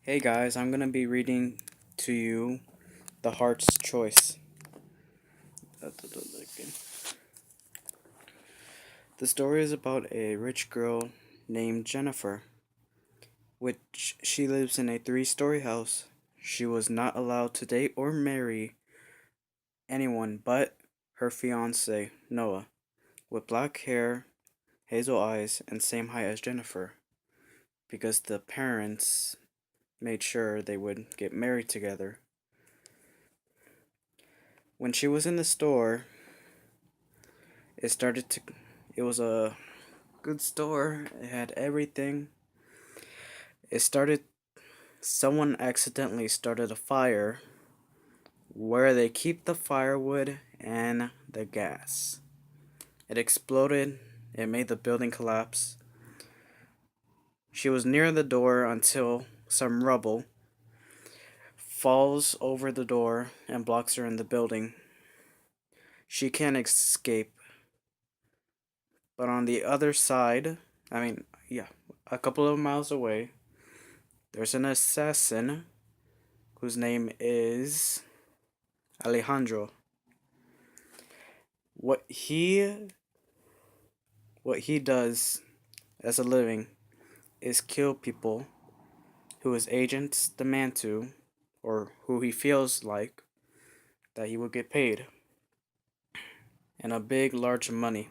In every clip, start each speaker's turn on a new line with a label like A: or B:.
A: Hey guys, I'm gonna be reading to you The Heart's Choice. The story is about a rich girl named Jennifer, which she lives in a three-story house. She was not allowed to date or marry anyone but her fiance, Noah, with black hair, hazel eyes, and same height as Jennifer, because the parents made sure they would get married together. When she was in the store, it started to it was a good store. It had everything. It started Someone accidentally started a fire where they keep the firewood and the gas. It exploded. It made the building collapse. She was near the door until some rubble falls over the door and blocks her in the building. She can't escape, but on the other side, a couple of miles away, there's an assassin whose name is Alejandro. What he what he does as a living is kill people who his agents demand to, or who he feels like that he will get paid, and a big large money.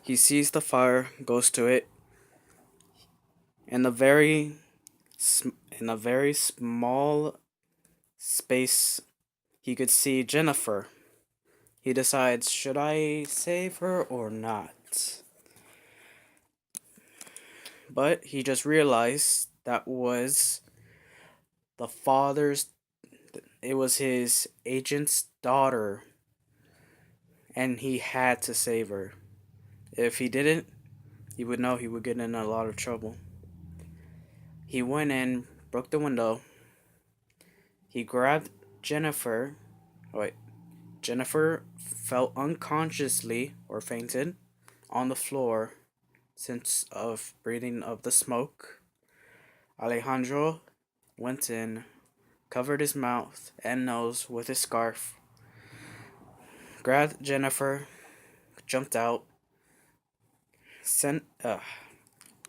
A: He sees the fire, goes to it, in a very in a very small space. He could see Jennifer. He decides, should I save her or not? But he just realized that was the father's, it was his agent's daughter, and he had to save her. If he didn't, he would know he would get in a lot of trouble. He went in, broke the window. He grabbed Jennifer. Oh, wait. Jennifer fell unconsciously or fainted on the floor since of breathing of the smoke. Alejandro went in, covered his mouth and nose with his scarf, grabbed Jennifer, jumped out, sent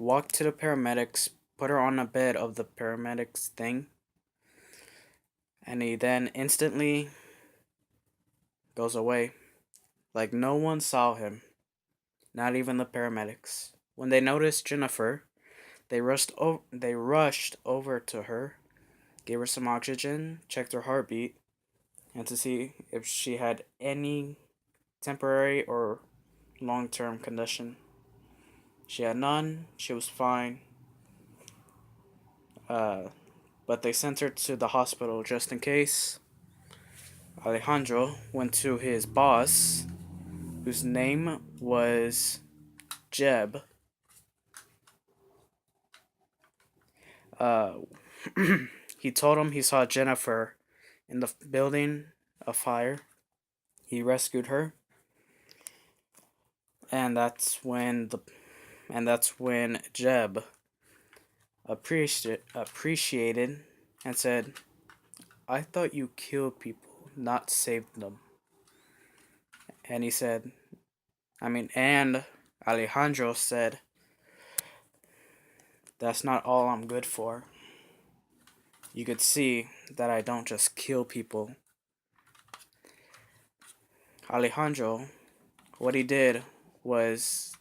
A: walked to the paramedics, put her on a bed of the paramedics thing, and he then instantly goes away. Like no one saw him, not even the paramedics. When they noticed Jennifer, they rushed over to her, gave her some oxygen, checked her heartbeat, and to see if she had any temporary or long-term condition. She had none. She was fine. Uh, but they sent her to the hospital just in case. Alejandro went to his boss, whose name was Jeb. Uh, he told him he saw Jennifer in the building a fire. He rescued her, and that's when Jeb appreciated and said, "I thought you killed people, not saved them." And he said, and Alejandro said, "That's not all I'm good for. You could see that I don't just kill people." Alejandro, what he did was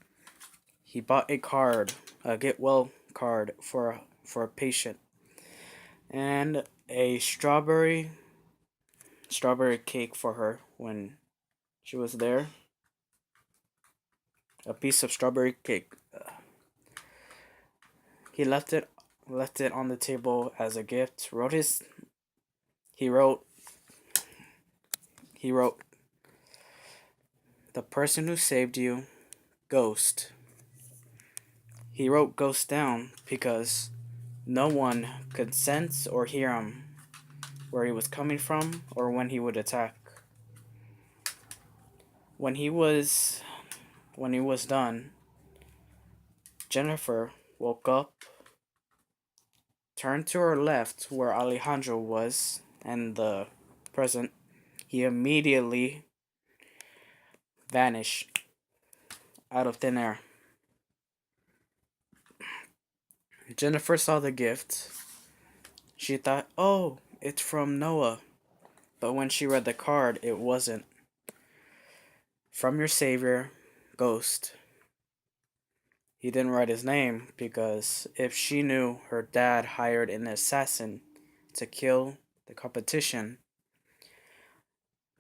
A: he bought a card, a get well card for a patient, and a strawberry cake for her when she was there. A piece of strawberry cake. He left it on the table as a gift. He wrote he wrote the person who saved you, Ghost. He wrote Ghost down because no one could sense or hear him, where he was coming from or when he would attack. When he was when he was done, Jennifer woke up turned to her left where Alejandro was and the present, he immediately vanished out of thin air. Jennifer saw the gift. She thought, oh, it's from Noah. But when she read the card, it wasn't. From your savior, Ghost. He didn't write his name because if she knew her dad hired an assassin to kill the competition,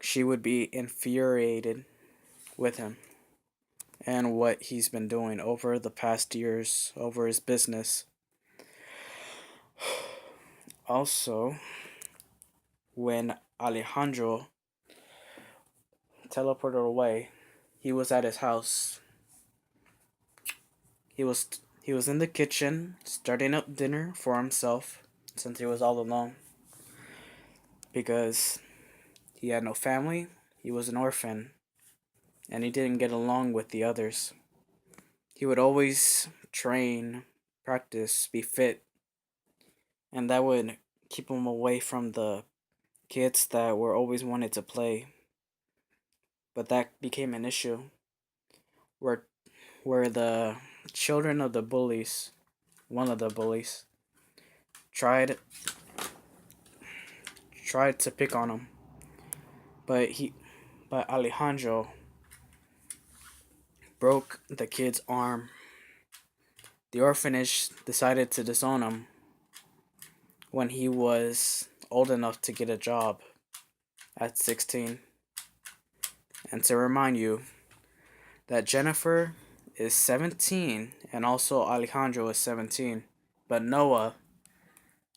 A: she would be infuriated with him and what he's been doing over the past years over his business. Also, when Alejandro teleported away, he was at his house. He was he was in the kitchen starting up dinner for himself since he was all alone because he had no family, he was an orphan, and he didn't get along with the others. He would always train, practice, be fit, and that would keep him away from the kids that were always wanted to play. But that became an issue where the children of the bullies, one of the bullies, tried to pick on him. But Alejandro broke the kid's arm. The orphanage decided to disown him when he was old enough to get a job at 16. And to remind you that Jennifer is 17 and also Alejandro is 17, but Noah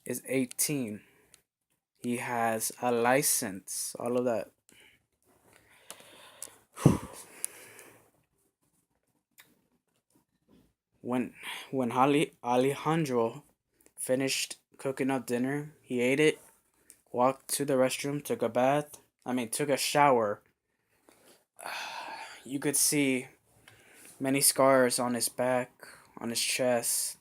A: is 18. He has a license, all of that. When Alejandro finished cooking up dinner, he ate it, walked to the restroom, took a shower. You could see many scars on his back, on his chest,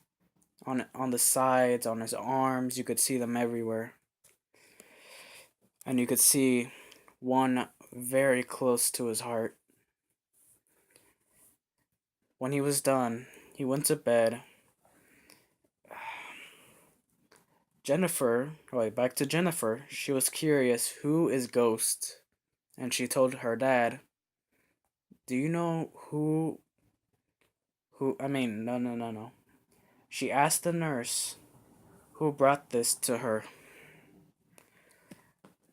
A: on the sides, on his arms. You could see them everywhere. And you could see one very close to his heart. When he was done, he went to bed. Back to Jennifer. She was curious, who is Ghost? And she told her dad, do you know no. She asked the nurse who brought this to her.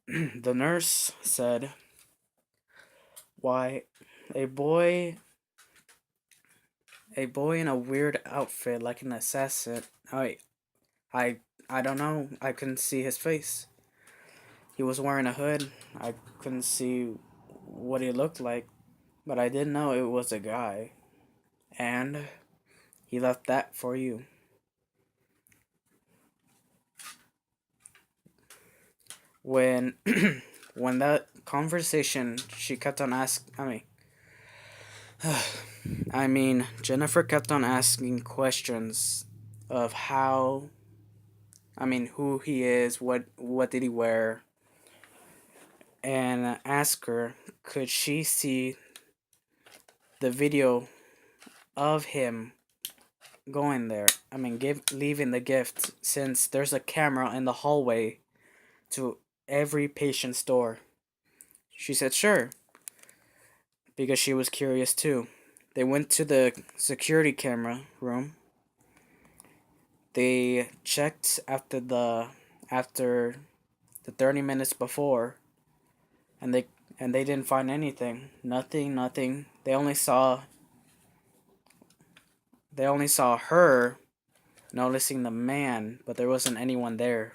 A: The nurse said, why, a boy in a weird outfit like an assassin. I don't know. I couldn't see his face. He was wearing a hood. I couldn't see what he looked like, but I did know it was a guy. And he left that for you. When when that conversation, she kept on asking. Jennifer kept on asking questions of who he is, what did he wear, and ask her, could she see the video of him going there? Leaving the gift, since there's a camera in the hallway to every patient's door. She said sure, because she was curious too. They went to the security camera room. They checked after the 30 minutes before, and they didn't find anything. Nothing. They only saw her noticing the man, but there wasn't anyone there.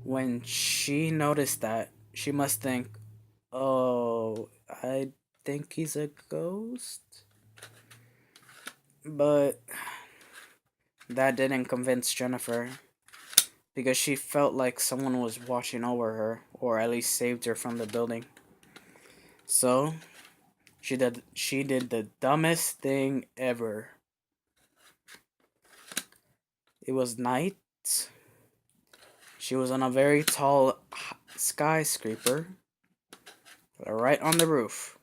A: When she noticed that, she must think, oh, I think he's a ghost. But that didn't convince Jennifer, because she felt like someone was watching over her, or at least saved her from the building. So She did the dumbest thing ever. It was night. She was on a very tall skyscraper, right on the roof.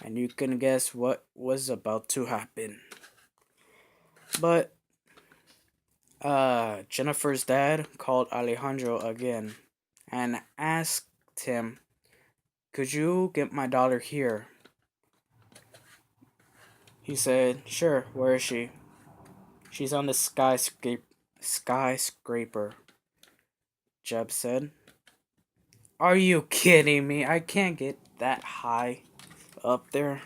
A: And you can guess what was about to happen. But Jennifer's dad called Alejandro again and asked him, "Could you get my daughter here?" He said, "Sure, where is she?" "She's on the skyscraper," Jeb said. "Are you kidding me? I can't get that high up there,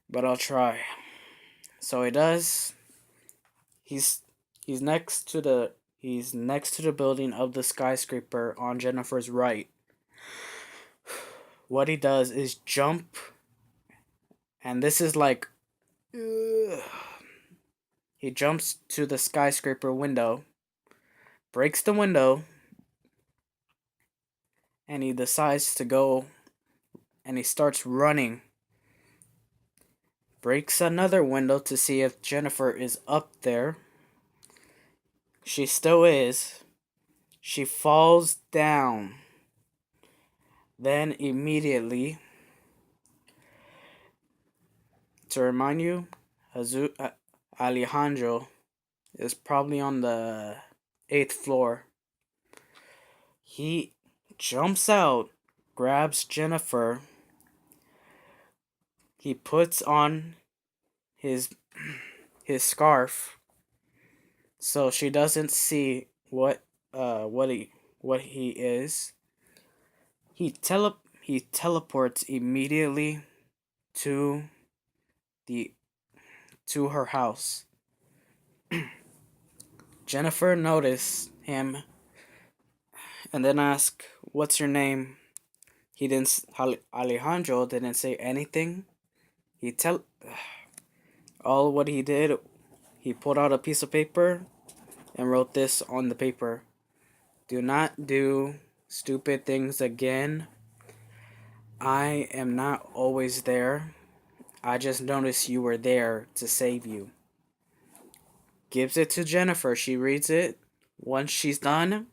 A: but I'll try." So he does. He's he's next to the building of the skyscraper on Jennifer's right. What he does is jump, and this is like he jumps to the skyscraper window, breaks the window, and he decides to go and he starts running. Breaks another window to see if Jennifer is up there. She still is. She falls down. Then immediately, to remind you, Alejandro is probably on the 8th floor. He jumps out, grabs Jennifer. He puts on his scarf so she doesn't see what he is. He teleports immediately to her house. Jennifer noticed him and then asked, "What's your name?" Alejandro didn't say anything. All what he did, he pulled out a piece of paper and wrote this on the paper: "Do not do stupid things again. I am not always there. I just noticed you were there to save you." Gives it to Jennifer. She reads it. Once she's done,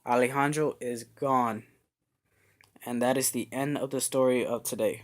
A: Alejandro is gone. And that is the end of the story of today.